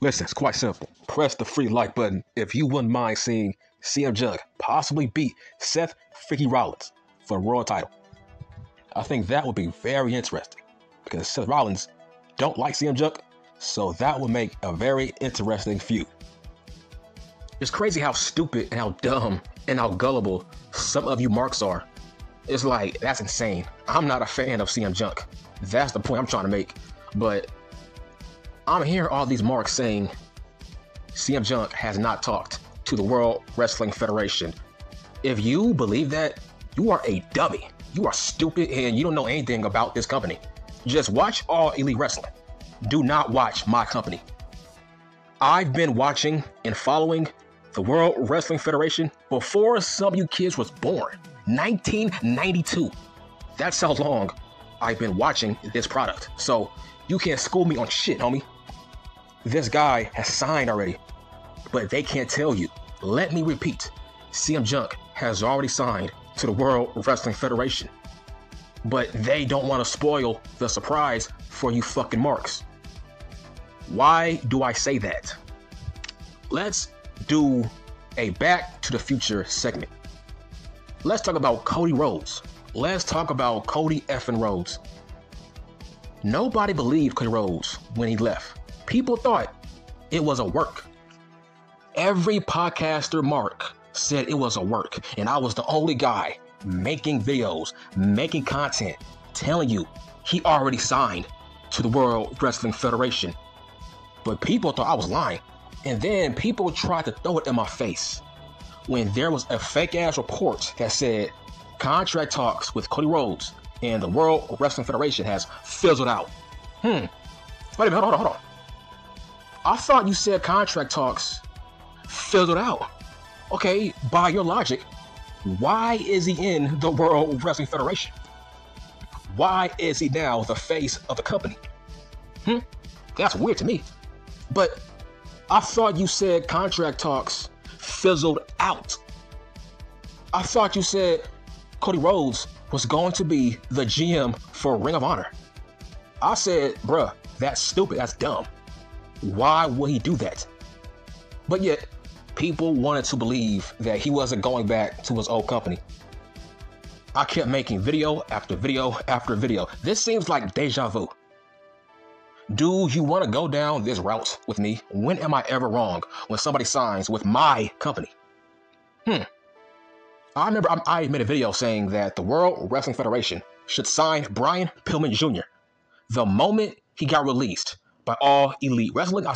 Listen, it's quite simple. Press the free like button if you wouldn't mind seeing CM Punk possibly beat Seth freaking Rollins for the world title. I think that would be very interesting because Seth Rollins don't like CM Punk, so that would make a very interesting feud. It's crazy how stupid and how dumb and how gullible some of you marks are. It's like, that's insane. I'm not a fan of CM Punk. That's the point I'm trying to make. But I'm hearing all these marks saying CM Punk has not talked to the World Wrestling Federation. If you believe that, you are a dummy. You are stupid and you don't know anything about this company. Just watch All Elite Wrestling. Do not watch my company. I've been watching and following the World Wrestling Federation before some of you kids was born. 1992. That's how long I've been watching this product. So you can't school me on shit, homie. This guy has signed already, but they can't tell you. Let me repeat. CM Punk has already signed to the World Wrestling Federation, but they don't want to spoil the surprise for you fucking marks. Why do I say that? Let's do a Back to the Future segment. Let's talk about Cody Rhodes. Let's talk about Cody effing Rhodes. Nobody believed Cody Rhodes when he left. People thought it was a work. Every podcaster mark said it was a work, and I was the only guy making videos, making content, telling you he already signed to the World Wrestling Federation. But people thought I was lying. And then people tried to throw it in my face when there was a fake-ass report that said contract talks with Cody Rhodes and the World Wrestling Federation has fizzled out. Wait a minute, hold on. I thought you said contract talks fizzled out. Okay, by your logic, why is he in the World Wrestling Federation? Why is he now the face of the company? That's weird to me. But I thought you said contract talks fizzled out. I thought you said Cody Rhodes was going to be the GM for Ring of Honor. I said, bruh, that's stupid, that's dumb. Why would he do that? But yet, people wanted to believe that he wasn't going back to his old company. I kept making video after video after video. This seems like deja vu. Do you want to go down this route with me? When am I ever wrong when somebody signs with my company? I remember I made a video saying that the World Wrestling Federation should sign Brian Pillman Jr. The moment he got released by All Elite Wrestling,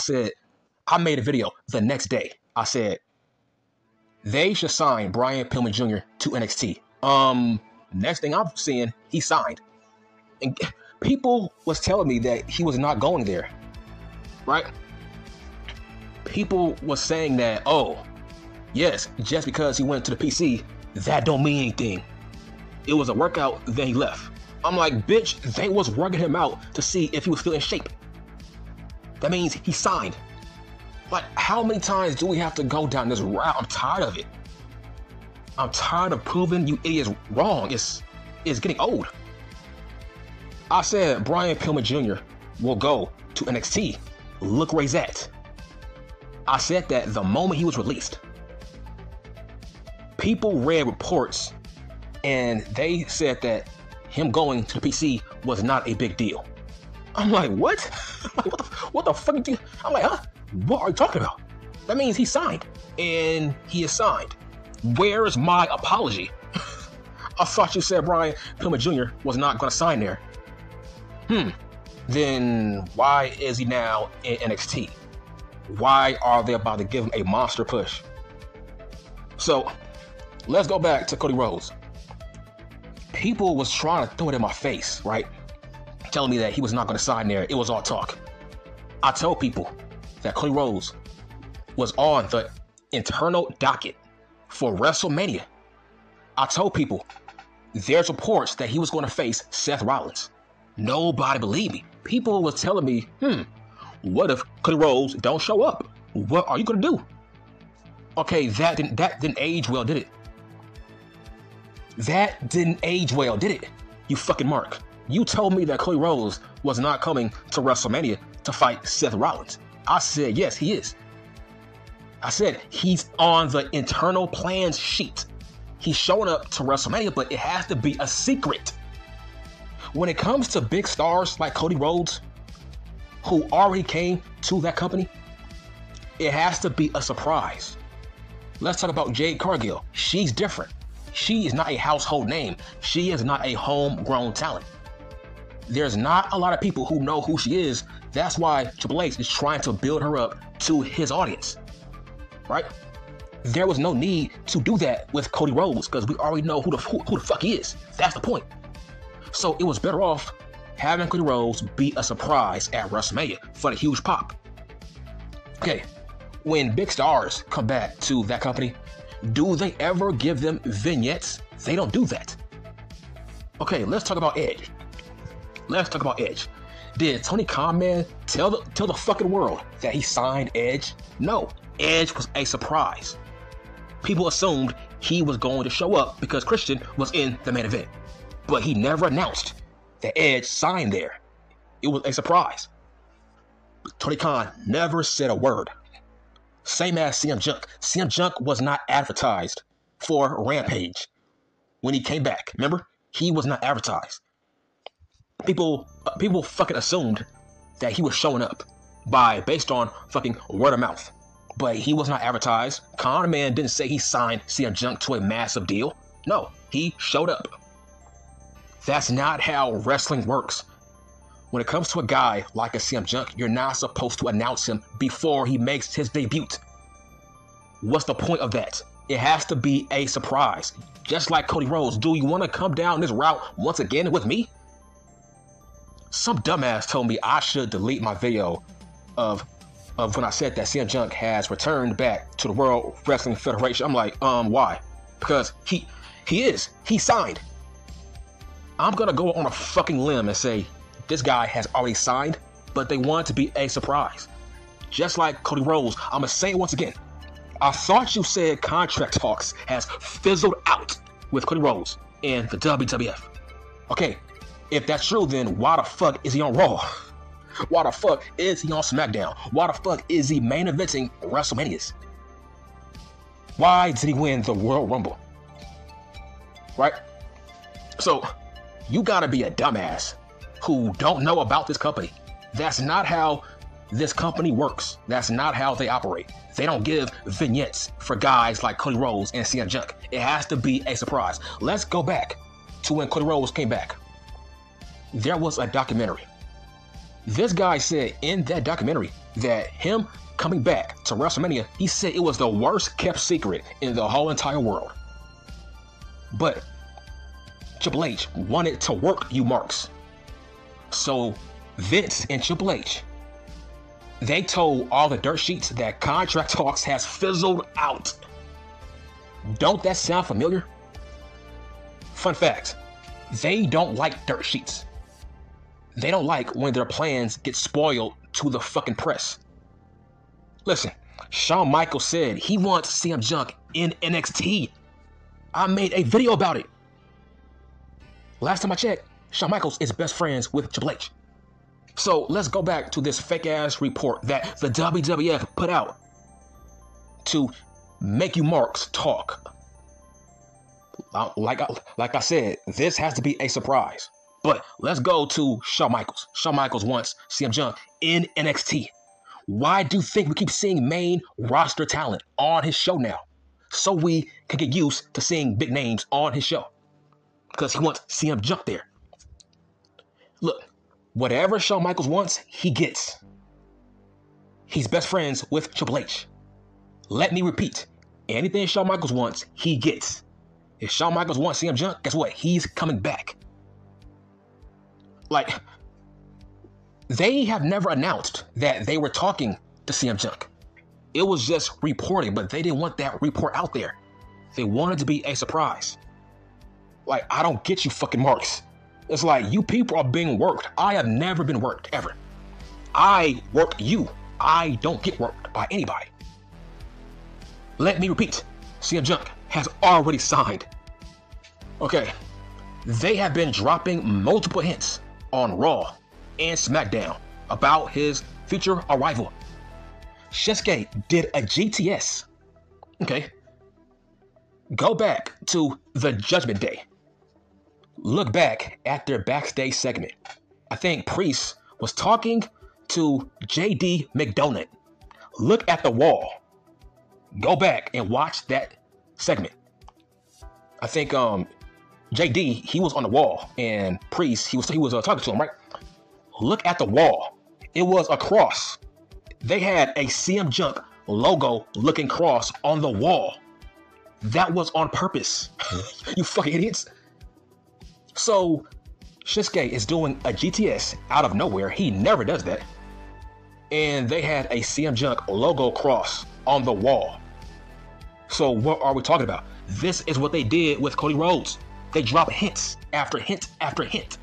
I made a video the next day. I said, they should sign Brian Pillman Jr. to NXT. Next thing I'm seeing, he signed. And people was telling me that he was not going there, right? People was saying that, oh, yes, just because he went to the PC, that don't mean anything. It was a workout, then he left. I'm like, bitch, they was working him out to see if he was still in shape. That means he signed. Like, how many times do we have to go down this route? I'm tired of it. I'm tired of proving you idiots wrong. It's getting old. I said Brian Pillman Jr. will go to NXT. Look where he's at. I said that the moment he was released. People read reports and they said that him going to the PC was not a big deal. I'm like, what? What the fuck? I'm like, huh? What are you talking about? That means he signed, and he is signed. Where's my apology? I thought you said Brian Pillman Jr. was not going to sign there. Then why is he now in NXT? Why are they about to give him a monster push? So, let's go back to Cody Rhodes. People was trying to throw it in my face, right? Telling me that he was not going to sign there. It was all talk. I told people that Cody Rhodes was on the internal docket for WrestleMania. I told people there's reports that he was going to face Seth Rollins. Nobody believed me. People was telling me, what if Cody Rhodes don't show up? What are you going to do? Okay, that didn't age well, did it? That didn't age well, did it? You fucking mark. You told me that Cody Rhodes was not coming to WrestleMania to fight Seth Rollins. I said, yes, he is. I said, he's on the internal plans sheet. He's showing up to WrestleMania, but it has to be a secret. When it comes to big stars like Cody Rhodes, who already came to that company, it has to be a surprise. Let's talk about Jade Cargill. She's different. She is not a household name. She is not a homegrown talent. There's not a lot of people who know who she is. That's why Triple H is trying to build her up to his audience, right? There was no need to do that with Cody Rhodes because we already know who the fuck he is. That's the point. So it was better off having Cody Rhodes be a surprise at WrestleMania for the huge pop. Okay, when big stars come back to that company, do they ever give them vignettes? They don't do that. Okay, let's talk about Edge. Did Tony Khan, man, tell the fucking world that he signed Edge? No, Edge was a surprise. People assumed he was going to show up because Christian was in the main event, but he never announced that Edge signed there. It was a surprise. Tony Khan never said a word. Same as CM Junk. CM Junk was not advertised for Rampage when he came back. Remember? He was not advertised. People fucking assumed that he was showing up based on fucking word of mouth. But he was not advertised. Khan, man, didn't say he signed CM Junk to a massive deal. No, he showed up. That's not how wrestling works. When it comes to a guy like a CM Junk, you're not supposed to announce him before he makes his debut. What's the point of that? It has to be a surprise. Just like Cody Rhodes, do you want to come down this route once again with me? Some dumbass told me I should delete my video of when I said that CM Junk has returned back to the World Wrestling Federation. I'm like, why? Because he signed. I'm gonna go on a fucking limb and say this guy has already signed, but they want it to be a surprise. Just like Cody Rhodes, I'm gonna say it once again. I thought you said contract talks has fizzled out with Cody Rhodes in the WWF. Okay, if that's true, then why the fuck is he on Raw? Why the fuck is he on SmackDown? Why the fuck is he main eventing WrestleManias? Why did he win the Royal Rumble? Right? So, you gotta be a dumbass who don't know about this company. That's not how this company works. That's not how they operate. They don't give vignettes for guys like Cody Rhodes and CM Junk. It has to be a surprise. Let's go back to when Cody Rhodes came back. There was a documentary. This guy said in that documentary that him coming back to WrestleMania, he said it was the worst kept secret in the whole entire world. But Triple H wanted to work you marks. So Vince and Triple H, they told all the dirt sheets that contract talks has fizzled out. Don't that sound familiar? Fun fact, they don't like dirt sheets. They don't like when their plans get spoiled to the fucking press. Listen, Shawn Michaels said he wants CM Junk in NXT. I made a video about it. Last time I checked, Shawn Michaels is best friends with Triple H. So let's go back to this fake ass report that the WWF put out to make you marks talk. Like I said, this has to be a surprise. But let's go to Shawn Michaels. Shawn Michaels wants CM Junk in NXT. Why do you think we keep seeing main roster talent on his show now? So we can get used to seeing big names on his show. Because he wants CM Junk there. Look, whatever Shawn Michaels wants, he gets. He's best friends with Triple H. Let me repeat. Anything Shawn Michaels wants, he gets. If Shawn Michaels wants CM Junk, guess what? He's coming back. Like, they have never announced that they were talking to CM Junk. It was just reporting, but they didn't want that report out there. They wanted to be a surprise. Like, I don't get you fucking marks. It's like, you people are being worked. I have never been worked, ever. I work you. I don't get worked by anybody. Let me repeat. CM Junk has already signed. Okay. They have been dropping multiple hints on Raw and SmackDown about his future arrival. Shinsuke did a GTS. Okay. Go back to the Judgment Day. Look back at their backstage segment. I think Priest was talking to JD McDonagh. Look at the wall. Go back and watch that segment. I think JD, he was on the wall, and Priest, he was talking to him, right? Look at the wall. It was a cross. They had a CM Junk logo looking cross on the wall. That was on purpose. You fucking idiots. So Shinsuke is doing a GTS out of nowhere. He never does that. And they had a CM Junk logo cross on the wall. So what are we talking about? This is what they did with Cody Rhodes. They drop hints after hint after hint.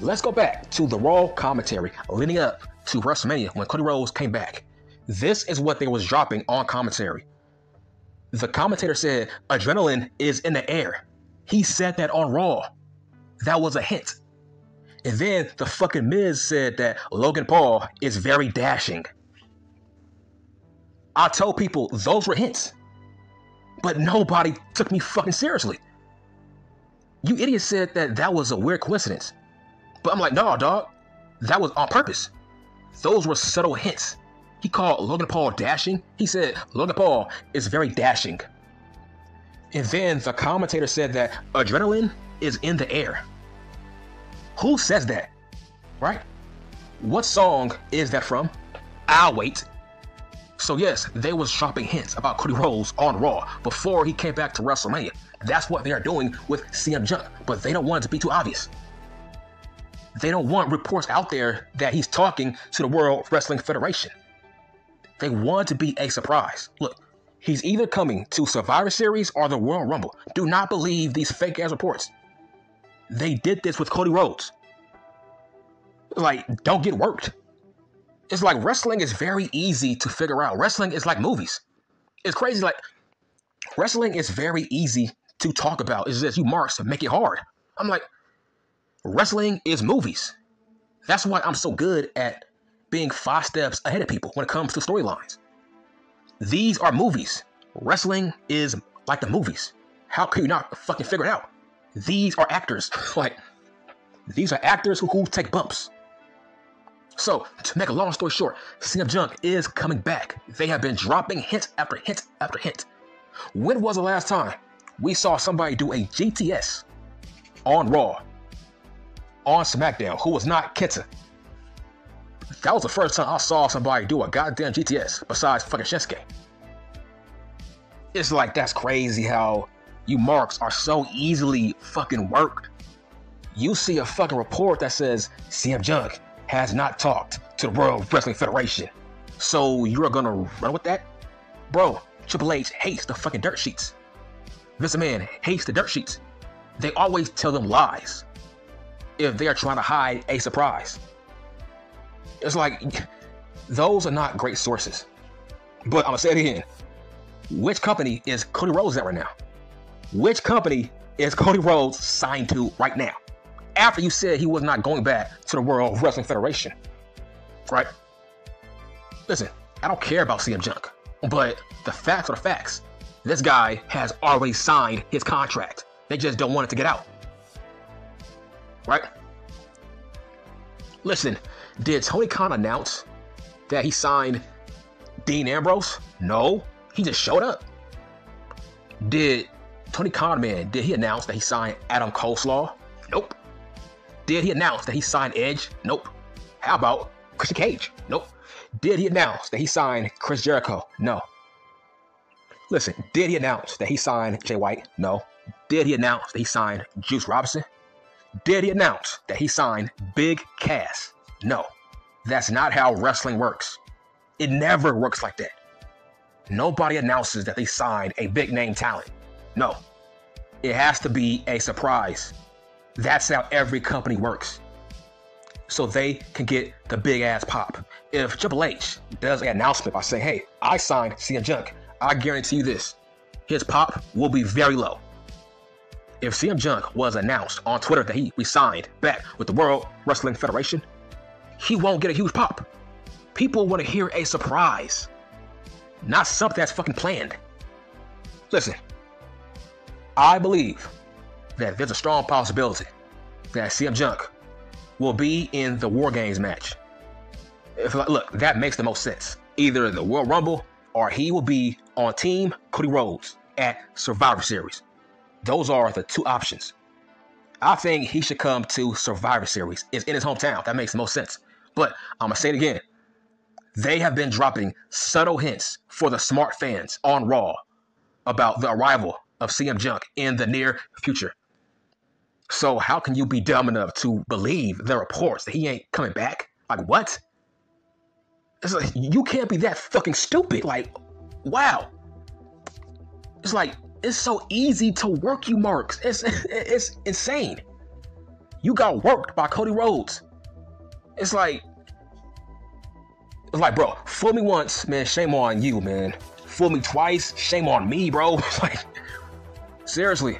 Let's go back to the Raw commentary leading up to WrestleMania when Cody Rhodes came back. This is what they was dropping on commentary. The commentator said, adrenaline is in the air. He said that on Raw. That was a hint. And then the fucking Miz said that Logan Paul is very dashing. I told people those were hints. But nobody took me fucking seriously. You idiots said that that was a weird coincidence. But I'm like, no, dog. That was on purpose. Those were subtle hints. He called Logan Paul dashing. He said Logan Paul is very dashing. And then the commentator said that adrenaline is in the air. Who says that? Right? What song is that from? I'll wait. So yes, they was dropping hints about Cody Rhodes on Raw before he came back to WrestleMania. That's what they are doing with CM Junk, but they don't want it to be too obvious. They don't want reports out there that he's talking to the World Wrestling Federation. They want it to be a surprise. Look, he's either coming to Survivor Series or the Royal Rumble. Do not believe these fake-ass reports. They did this with Cody Rhodes. Like, don't get worked. It's like wrestling is very easy to figure out. Wrestling is like movies. It's crazy. Like, wrestling is very easy to talk about. It's just you marks make it hard. I'm like, wrestling is movies. That's why I'm so good at being 5 steps ahead of people when it comes to storylines. These are movies. Wrestling is like the movies. How can you not fucking figure it out? These are actors. Like, these are actors who take bumps. So, to make a long story short, CM Junk is coming back. They have been dropping hint after hint after hint. When was the last time we saw somebody do a GTS on Raw, on SmackDown, who was not Kenta? That was the first time I saw somebody do a goddamn GTS besides fucking Shinsuke. It's like, that's crazy how you marks are so easily fucking worked. You see a fucking report that says CM Junk has not talked to the World Wrestling Federation. So you're gonna run with that? Bro, Triple H hates the fucking dirt sheets. Vince McMahon hates the dirt sheets. They always tell them lies if they are trying to hide a surprise. It's like, those are not great sources. But I'm gonna say it again. Which company is Cody Rhodes at right now? Which company is Cody Rhodes signed to right now? After you said he was not going back to the World Wrestling Federation. Right? Listen, I don't care about CM Junk, but the facts are the facts. This guy has already signed his contract. They just don't want it to get out. Right? Listen, did Tony Khan announce that he signed Dean Ambrose? No, he just showed up. Did Tony Khan, did he announce that he signed Adam Coleslaw? Nope. Did he announce that he signed Edge? Nope. How about Christian Cage? Nope. Did he announce that he signed Chris Jericho? No. Listen, did he announce that he signed Jay White? No. Did he announce that he signed Juice Robinson? Did he announce that he signed Big Cass? No. That's not how wrestling works. It never works like that. Nobody announces that they signed a big name talent. No. It has to be a surprise. That's how every company works. So they can get the big ass pop. If Triple H does an announcement by saying, hey, I signed CM Junk, I guarantee you this, his pop will be very low. If CM Junk was announced on Twitter that he resigned back with the World Wrestling Federation, he won't get a huge pop. People want to hear a surprise, not something that's fucking planned. Listen, I believe that there's a strong possibility that CM Punk will be in the War Games match. Look, that makes the most sense. Either the Royal Rumble or he will be on Team Cody Rhodes at Survivor Series. Those are the two options. I think he should come to Survivor Series. It's in his hometown. That makes the most sense. But I'm going to say it again. They have been dropping subtle hints for the smart fans on Raw about the arrival of CM Punk in the near future. So how can you be dumb enough to believe the reports that he ain't coming back? Like, what? It's like, you can't be that fucking stupid. Like, wow. It's like, it's so easy to work you, Marks. It's insane. You got worked by Cody Rhodes. It's like, bro, fool me once, man, shame on you, man. Fool me twice, shame on me, bro. Like, seriously.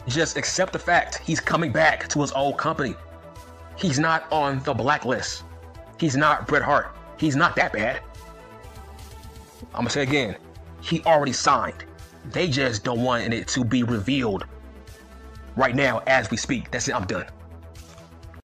Just accept the fact he's coming back to his old company. He's not on the blacklist. He's not Bret Hart. He's not that bad. I'm gonna say again, he already signed. They just don't want it to be revealed right now as we speak. That's it, I'm done.